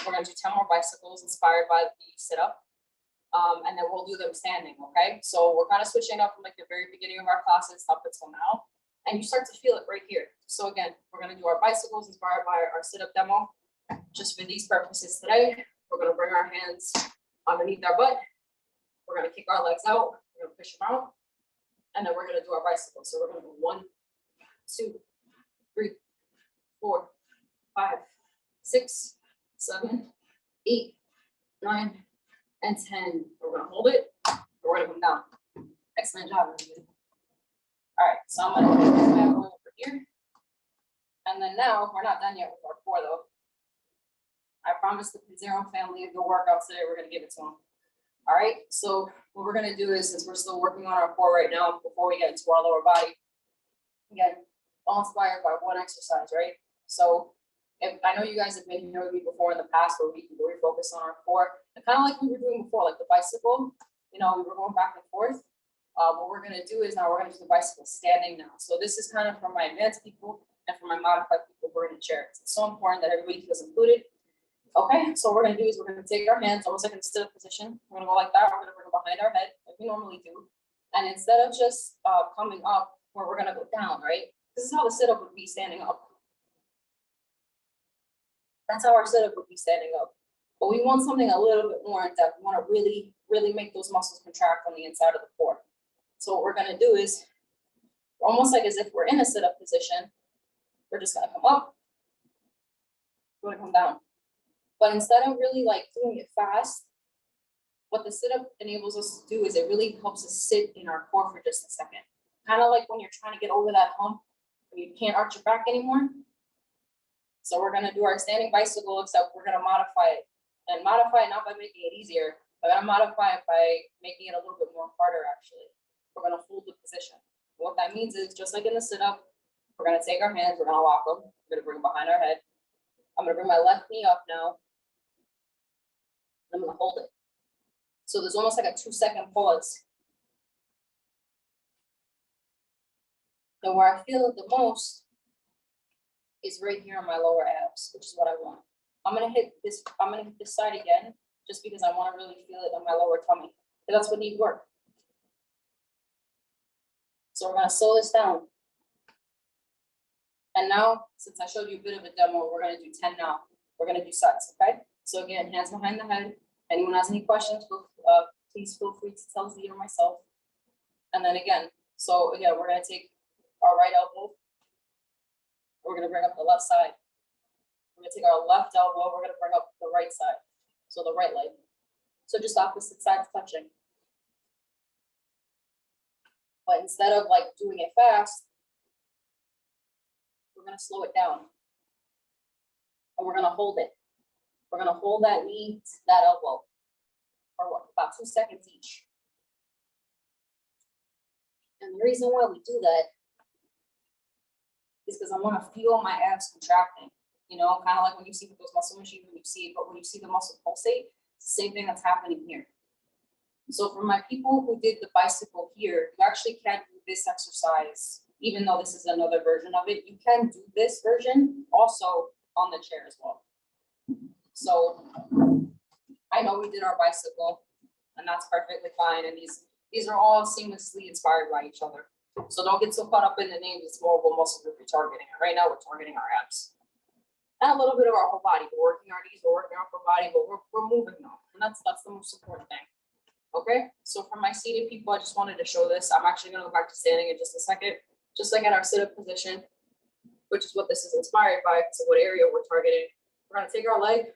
A: We're gonna do 10 more bicycles inspired by the sit-up. And then we'll do them standing, okay? So we're kind of switching up from like the very beginning of our classes up until now. And you start to feel it right here. So again, we're gonna do our bicycles inspired by our sit-up demo. Just for these purposes today, we're gonna bring our hands underneath our butt. We're gonna kick our legs out, we're gonna push them out, and then we're gonna do our bicycle. So we're gonna go 1, 2, 3, 4, 5, 6, 7, 8, 9, and 10. We're gonna hold it, we're gonna come down. Excellent job, everybody. All right, so I'm gonna put this back over here. And then now, we're not done yet with our core though. I promised the Zero family a good workout today, we're gonna give it to them. All right, so what we're gonna do is, since we're still working on our core right now, before we get into our lower body, again, all inspired by one exercise, right? So if I know you guys have been here with me before in the past where we focus on our core, and kind of like we were doing before, like the bicycle, we were going back and forth. What we're gonna do is now we're gonna do the bicycle standing now. So this is kind of for my advanced people and for my modified people who are in a chair. It's so important that everybody feels included. Okay, so what we're gonna do is we're gonna take our hands almost like in a sit-up position. We're gonna go like that. We're gonna bring it behind our head like we normally do. And instead of just coming up, where we're gonna go down, right? This is how the sit-up would be standing up. That's how our sit-up would be standing up. But we want something a little bit more in depth. We want to really, really make those muscles contract on the inside of the core. So what we're gonna do is almost like as if we're in a sit-up position. We're just gonna come up. We're gonna come down. But instead of really like doing it fast, what the sit-up enables us to do is it really helps us sit in our core for just a second. Kind of like when you're trying to get over that hump and you can't arch your back anymore. So we're gonna do our standing bicycle, except we're gonna modify it. And modify it not by making it easier, but I'm gonna modify it by making it a little bit more harder actually. We're gonna hold the position. What that means is just like in the sit-up, we're gonna take our hands, we're gonna lock them, we're gonna bring them behind our head. I'm gonna bring my left knee up now. I'm gonna hold it. So there's almost like a 2-second pause. And where I feel it the most is right here on my lower abs, which is what I want. I'm gonna hit this side again, just because I want to really feel it on my lower tummy. And that's what needs work. So we're gonna slow this down. And now, since I showed you a bit of a demo, we're gonna do 10 now. We're gonna do sets, okay? So again, hands behind the head. Anyone has any questions, please feel free to tell Z or myself. And then again, so again, we're gonna take our right elbow. We're gonna bring up the left side. We're gonna take our left elbow, we're gonna bring up the right side. So the right leg. So just opposite sides touching. But instead of like doing it fast, we're gonna slow it down. And we're gonna hold it. We're gonna hold that knee to that elbow for what, about 2 seconds each. And the reason why we do that is because I want to feel my abs contracting. Kind of like when you see with those muscle machines, when you see the muscle pulsate, it's the same thing that's happening here. So for my people who did the bicycle here, you actually can't do this exercise, even though this is another version of it. You can do this version also on the chair as well. So I know we did our bicycle, and that's perfectly fine. And these are all seamlessly inspired by each other. So don't get so caught up in the names. It's more of a muscle group you're targeting. Right now, we're targeting our abs. And a little bit of our whole body. We're working our knees, we're working our upper body, but we're moving now. And that's the most important thing. Okay, so for my seated people, I just wanted to show this. I'm actually gonna go back to standing in just a second, just like in our sit-up position, which is what this is inspired by. So what area we're targeting. We're gonna take our leg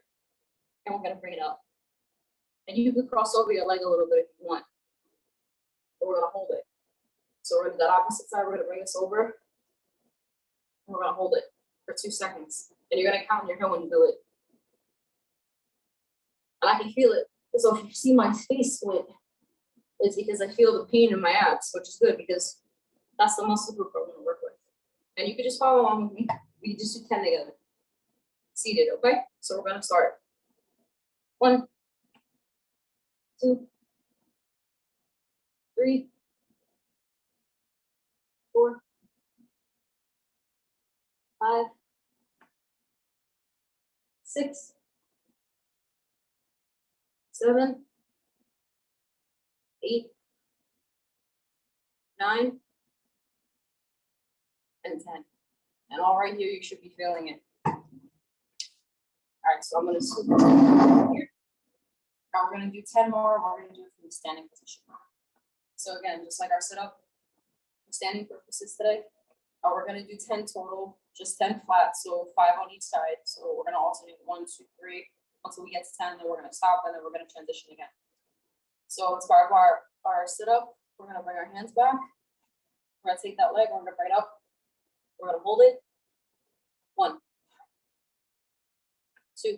A: and we're gonna bring it up. And you can cross over your leg a little bit if you want. But we're gonna hold it. So we're gonna do that opposite side, we're gonna bring this over. And we're gonna hold it for 2 seconds. And you're gonna count in your head when you do it. And I can feel it. So if you see my face squint, it's because I feel the pain in my abs, which is good because that's the muscle group I'm gonna work with. And you can just follow along with me. We can just do 10 together. Seated, okay? So we're gonna start. 1, 2, 3, 4, 5, 6, 7, 8, 9, and 10. And all right here, you should be feeling it. All right, so I'm gonna scoop it here. Now we're gonna do 10 more. We're gonna do it from the standing position. So again, just like our sit-up, for standing purposes today, we're gonna do 10 total, just 10 flat, so 5 on each side. So we're gonna alternate 1, 2, 3 until we get to 10, then we're gonna stop, and then we're gonna transition again. So as part of our sit-up, we're gonna bring our hands back. We're gonna take that leg, we're gonna bring it up. We're gonna hold it. 1, 2,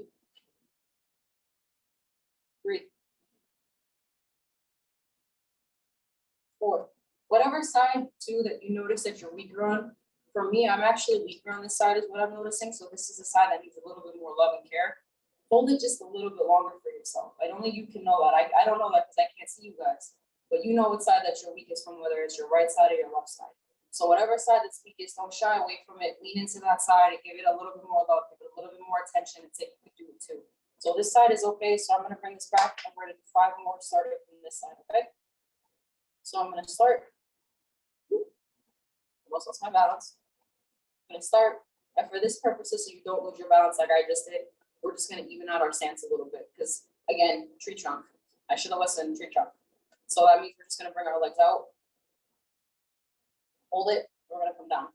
A: 3, 4. Whatever side too that you notice that you're weaker on. For me, I'm actually weaker on this side is what I'm noticing. So this is the side that needs a little bit more love and care. Hold it just a little bit longer for yourself. Like only you can know that. I don't know that because I can't see you guys. But you know what side that you're weakest from, whether it's your right side or your left side. So whatever side that's weakest, don't shy away from it. Lean into that side and give it a little bit more love, give it a little bit more attention, and say you can do it too. So this side is okay. So I'm going to bring this back and we're going to do 5 more starting from this side, okay? So I'm going to start. Almost lost my balance. I'm going to start. And for this purposes, so you don't lose your balance like I just did, we're just going to even out our stance a little bit. Because again, tree trunk. I should have listened, tree trunk. So that means we're just going to bring our legs out. Hold it. We're going to come down.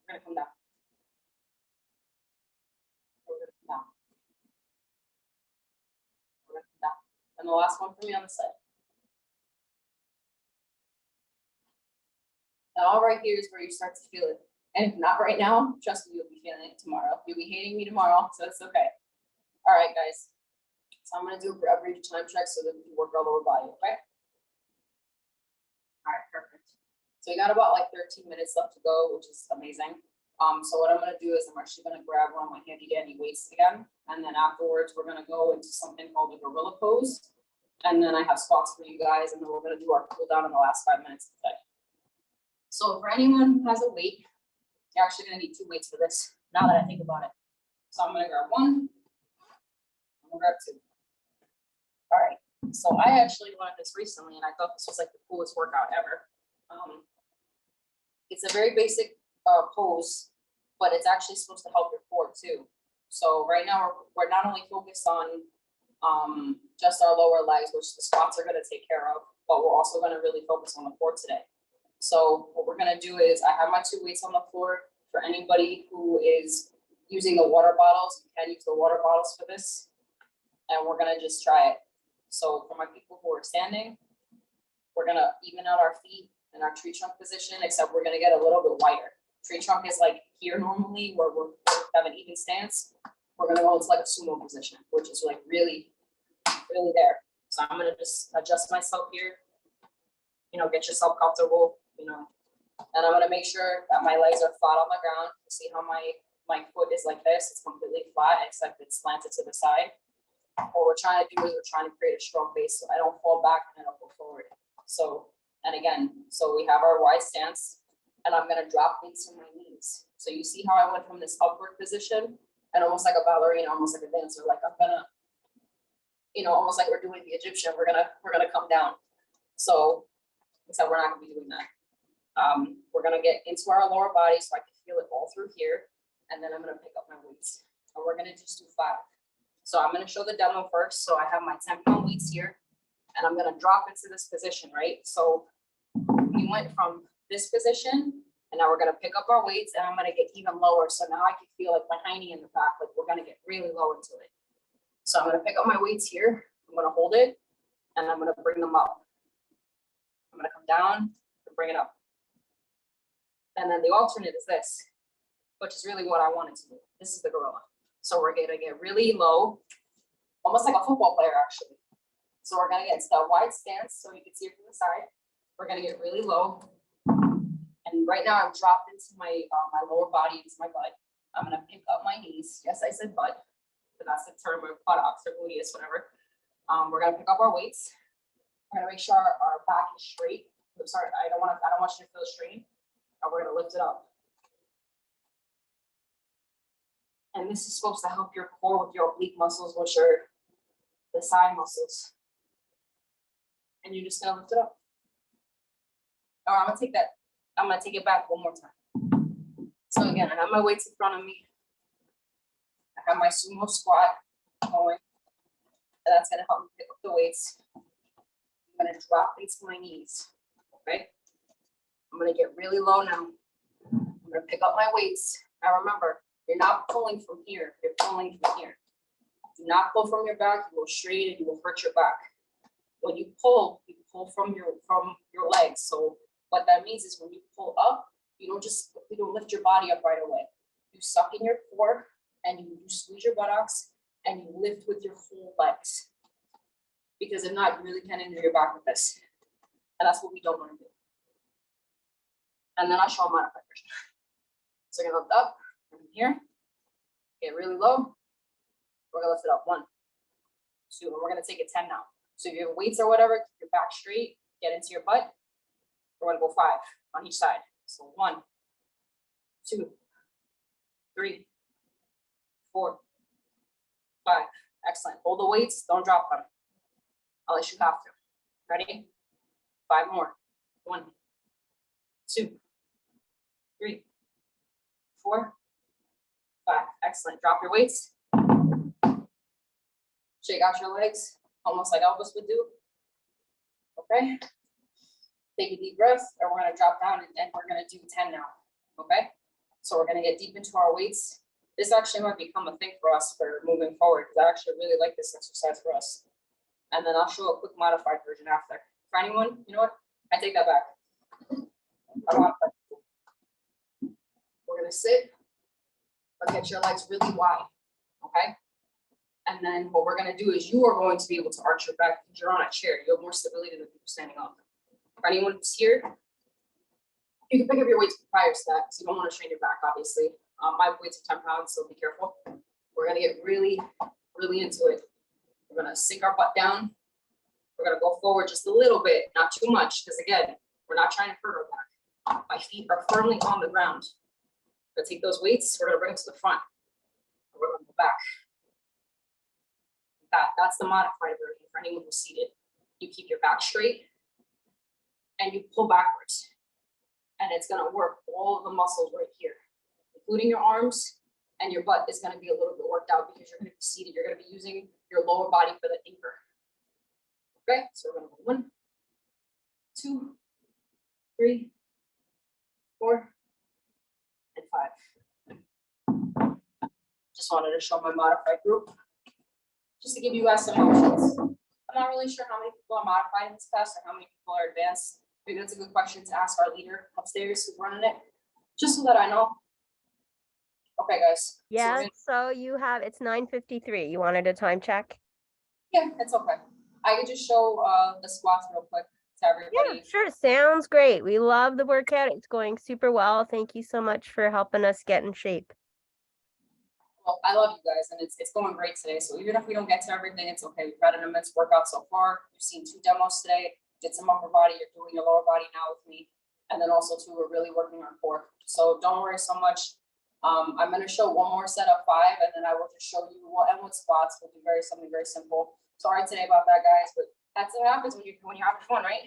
A: We're going to come down. We're going to come down. We're going to come down. And the last one for me on the side. Now, all right here is where you start to feel it. And if not right now, trust me, you'll be feeling it tomorrow. You'll be hating me tomorrow, so it's okay. All right, guys. So I'm going to do a brief time check so that we can work our lower body, okay? All right, perfect. So we got about like 13 minutes left to go, which is amazing. So what I'm going to do is I'm actually going to grab one of my handy dandy weights again. And then afterwards, we're going to go into something called the gorilla pose. And then I have squats for you guys. And then we're going to do our cool down in the last 5 minutes of the day. So for anyone who has a weight, you're actually going to need 2 weights for this, now that I think about it. So I'm going to grab 1. I'm going to grab 2. All right. So I actually learned this recently, and I thought this was like the coolest workout ever. It's a very basic pose, but it's actually supposed to help your core too. So right now we're not only focused on just our lower legs, which the squats are going to take care of, but we're also going to really focus on the core today. So what we're going to do is I have my 2 weights on the floor. For anybody who is using the water bottles, you can use the water bottles for this. And we're going to just try it. So for my people who are standing, we're going to even out our feet in our tree trunk position, except we're going to get a little bit wider. Tree trunk is like here normally where we have an even stance. We're going to go into like a sumo position, which is like really, really there. So I'm going to just adjust myself here. You know, get yourself comfortable, you know, and I'm going to make sure that my legs are flat on the ground. You see how my foot is like this? It's completely flat, except it's slanted to the side. What we're trying to do is we're trying to create a strong base so I don't fall back and I don't go forward. So, and again, so we have our wide stance and I'm going to drop into my knees. So you see how I went from this upward position and almost like a ballerina, almost like a dancer, like I'm going to, you know, almost like we're doing the Egyptian, we're going to come down. So, except we're not going to be doing that. We're going to get into our lower body so I can feel it all through here. And then I'm going to pick up my weights. And we're going to just do 5. So I'm going to show the demo first. So I have my 10-pound weights here. And I'm going to drop into this position, right? So we went from this position. And now we're going to pick up our weights. And I'm going to get even lower. So now I can feel like my hiney in the back. Like we're going to get really low into it. So I'm going to pick up my weights here. I'm going to hold it. And I'm going to bring them up. I'm going to come down and bring it up. And then the alternate is this, which is really what I wanted to do. This is the gorilla. So we're going to get really low, almost like a football player, actually. So we're going to get into that wide stance so you can see it from the side. We're going to get really low. And right now I'm dropped into my lower body, into my butt. I'm going to pick up my knees. Yes, I said butt, but that's the term of buttocks or gluteus, whatever. We're going to pick up our weights. We're going to make sure our back is straight. I'm sorry, I don't want you to feel strain. And we're going to lift it up. And this is supposed to help your core with your oblique muscles, which are the side muscles. And you're just going to lift it up. All right, I'm going to take it back one more time. So again, I have my weights in front of me. I have my sumo squat going. And that's going to help me pick up the weights. I'm going to drop into my knees. Okay. I'm going to get really low now. I'm going to pick up my weights. Now remember, you're not pulling from here. You're pulling from here. Do not pull from your back. You go straight and you will hurt your back. When you pull from your legs. So what that means is when you pull up, you don't just quickly, don't lift your body up right away. You suck in your core and you squeeze your buttocks and you lift with your whole legs. Because if not, you really can injure your back with this. And that's what we don't want to do. And then I'll show a modified version. So you're gonna lift up from here, get really low. We're gonna lift it up 1, 2, and we're gonna take it 10 now. So if you have weights or whatever, keep your back straight, get into your butt. We're gonna go 5 on each side. So 1, 2, 3, 4, 5. Excellent. Hold the weights, don't drop them unless you have to. Ready? 5 more. 1, 2, 3, 4, 5. Excellent. Drop your weights. Shake out your legs, almost like Elvis would do. Okay. Take a deep breath, and we're going to drop down, and we're going to do 10 now. Okay. So we're going to get deep into our weights. This actually might become a thing for us for moving forward, because I actually really like this exercise for us. And then I'll show a quick modified version after. For anyone, you know what? I take that back. We're going to sit, but get your legs really wide. Okay. And then what we're going to do is you are going to be able to arch your back because you're on a chair. You have more stability than people standing up. For anyone who's here, you can pick up your weights prior to that because you don't want to strain your back, obviously. My weights are 10 pounds, so be careful. We're going to get really, really into it. We're going to sink our butt down. We're going to go forward just a little bit, not too much, because again, we're not trying to hurt our back. My feet are firmly on the ground. We're going to take those weights, we're going to bring them to the front. We're going to go back. That's the modified version for anyone who's seated. You keep your back straight and you pull backwards. And it's going to work all of the muscles right here, including your arms, and your butt is going to be a little bit worked out because you're going to be seated. You're going to be using your lower body for the anchor. Okay, so we're going to go 1, 2, 3, 4, and 5. Just wanted to show my modified group, just to give you guys some options. I'm not really sure how many people are modified in this class or how many people are advanced. Maybe that's a good question to ask our leader upstairs who's running it, just so that I know. Okay, guys.
B: Yeah, so you have, it's 9:53. You wanted a time check?
A: Yeah, it's okay. I could just show the squats real quick to everybody.
B: Yeah, sure. Sounds great. We love the workout. It's going super well. Thank you so much for helping us get in shape.
A: Well, I love you guys, and it's going great today. So even if we don't get to everything, it's okay. We've had an immense workout so far. You've seen 2 demos today. Did some upper body. You're doing your lower body now with me. And then also, too, we're really working our core. So don't worry so much. I'm going to show one more set of 5, and then I will just show you what squats. We'll do something very simple. Sorry today about that, guys, but that's what happens when you're having fun, right?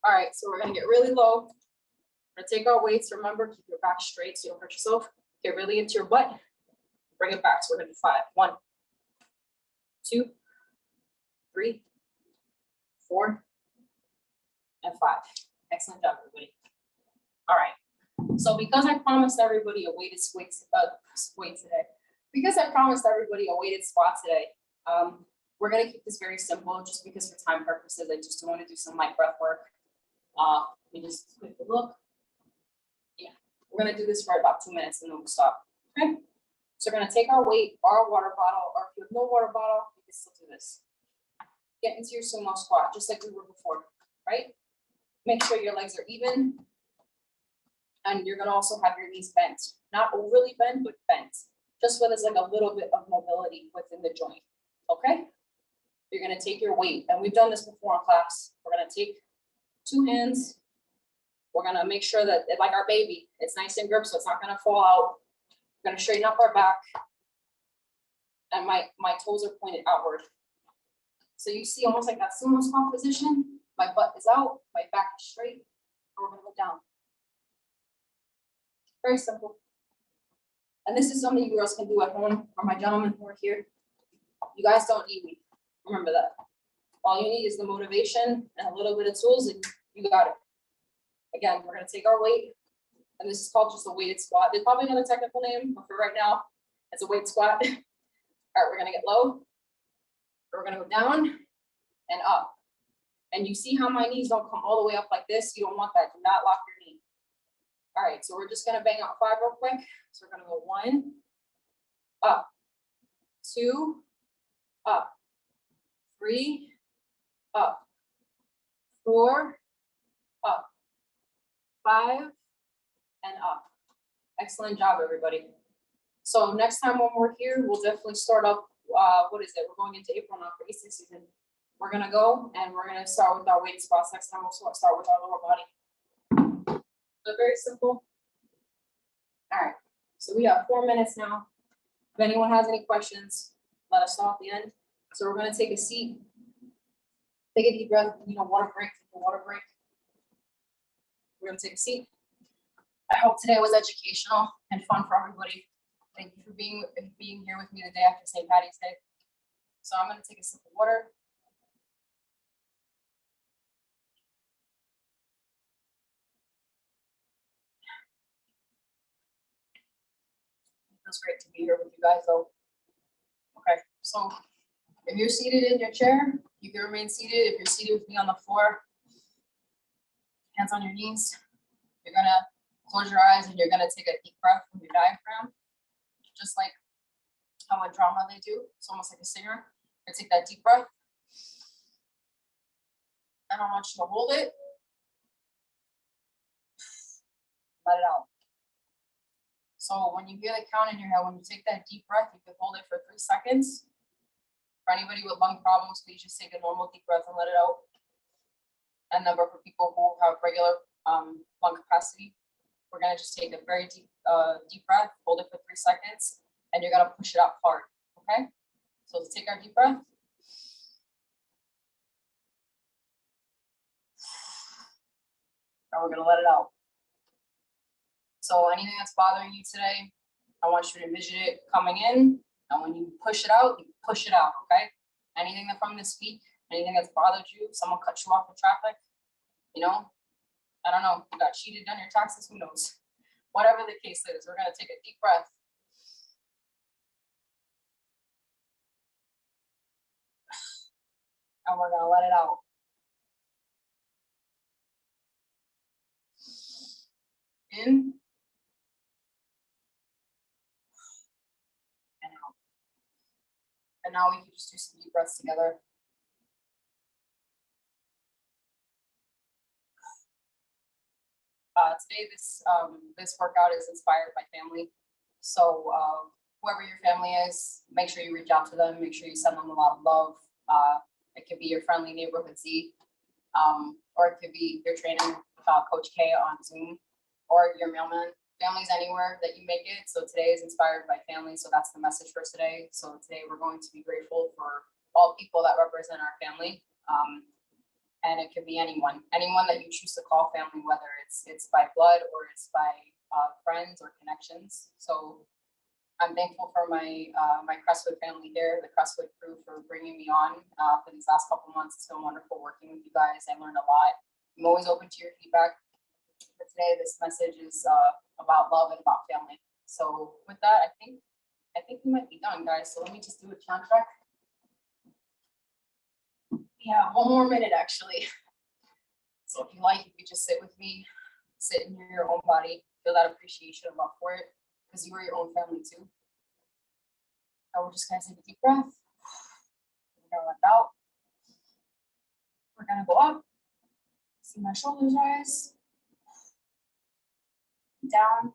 A: All right, so we're going to get really low. We're going to take our weights. Remember, keep your back straight so you don't hurt yourself. Get really into your butt. Bring it back. So we're going to do 5. 1, 2, 3, 4, and 5. Excellent job, everybody. All right. So because I promised everybody a weighted squat today, we're going to keep this very simple just because for time purposes, I just want to do some light breath work. Let me just quickly look. Yeah, we're going to do this for about 2 minutes and then we'll stop. Okay. So we're going to take our weight, our water bottle, or if you have no water bottle, you can still do this. Get into your sumo squat, just like we were before, right? Make sure your legs are even. And you're going to also have your knees bent. Not overly bent, but bent. Just so there's like a little bit of mobility within the joint, okay? You're going to take your weight, and we've done this before in class. We're going to take 2 hands. We're going to make sure that, like our baby, it's nice and gripped so it's not going to fall out. We're going to straighten up our back. And my toes are pointed outward. So you see almost like that sumo squat position. My butt is out, my back is straight, and we're going to go down. Very simple. And this is something you girls can do at home, or my gentlemen who are here. You guys don't need me. Remember that. All you need is the motivation and a little bit of tools, and you got it. Again, we're going to take our weight, and this is called just a weighted squat. There's probably another technical name, but for right now, it's a weighted squat. All right, we're going to get low. We're going to go down and up. And you see how my knees don't come all the way up like this? You don't want that. Do not lock your knee. All right, so we're just gonna bang out 5 real quick. So we're gonna go 1, up, 2, up, 3, up, 4, up, 5, and up. Excellent job, everybody. So next time when we're here, we'll definitely start up, what is it? We're going into April now for Easter season. We're gonna go and we're gonna start with our weight squats. Next time we'll start with our lower body. But very simple. All right, so we have 4 minutes now. If anyone has any questions, let us know at the end. So we're gonna take a seat, take a deep breath, water break, take a water break. We're gonna take a seat. I hope today was educational and fun for everybody. Thank you for being here with me today after St. Patty's Day. So I'm gonna take a sip of water. It feels great to be here with you guys though. Okay, so if you're seated in your chair, you can remain seated. If you're seated with me on the floor, hands on your knees, you're gonna close your eyes and you're gonna take a deep breath from your diaphragm, just like how a drama they do. It's almost like a singer. You're gonna take that deep breath. And I want you to hold it. Let it out. So when you hear the count in your head, when you take that deep breath, you can hold it for 3 seconds. For anybody with lung problems, please just take a normal deep breath and let it out. And then for people who have regular lung capacity, we're gonna just take a very deep breath, hold it for 3 seconds, and you're gonna push it up hard, okay? So let's take our deep breath. And we're gonna let it out. So anything that's bothering you today, I want you to envision it coming in, and when you push it out, you push it out, okay? Anything that from this week, anything that's bothered you, someone cut you off in traffic, I don't know, you got cheated on your taxes, who knows? Whatever the case is, we're gonna take a deep breath. And we're gonna let it out. In. And out. And now we can just do some deep breaths together. Today, this workout is inspired by family. So whoever your family is, make sure you reach out to them. Make sure you send them a lot of love. It could be your friendly neighborhood Z, or it could be your training with Coach K on Zoom, or your mailman. Families anywhere that you make it. So today is inspired by family. So that's the message for today. So today we're going to be grateful for all people that represent our family. And it could be anyone that you choose to call family, whether it's by blood or it's by friends or connections. So I'm thankful for my Crestwood family here, the Crestwood crew, for bringing me on for these last couple months. It's been wonderful working with you guys. I learned a lot. I'm always open to your feedback. But today, this message is about love and about family. So with that, I think we might be done, guys. So let me just do a chant check. Yeah, 1 more minute actually. So if you like, you could just sit with me, sit in your own body, feel that appreciation and love for it, because you are your own family too. And we're just gonna take a deep breath. We're gonna let it out. We're gonna go up. See my shoulders rise. Down.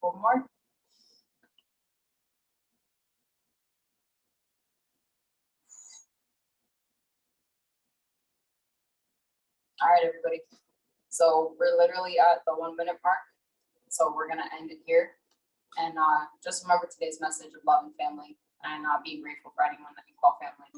A: One more. All right, everybody. So we're literally at the 1 minute mark. So we're gonna end it here. And just remember today's message of love and family, and being grateful for anyone that you call family.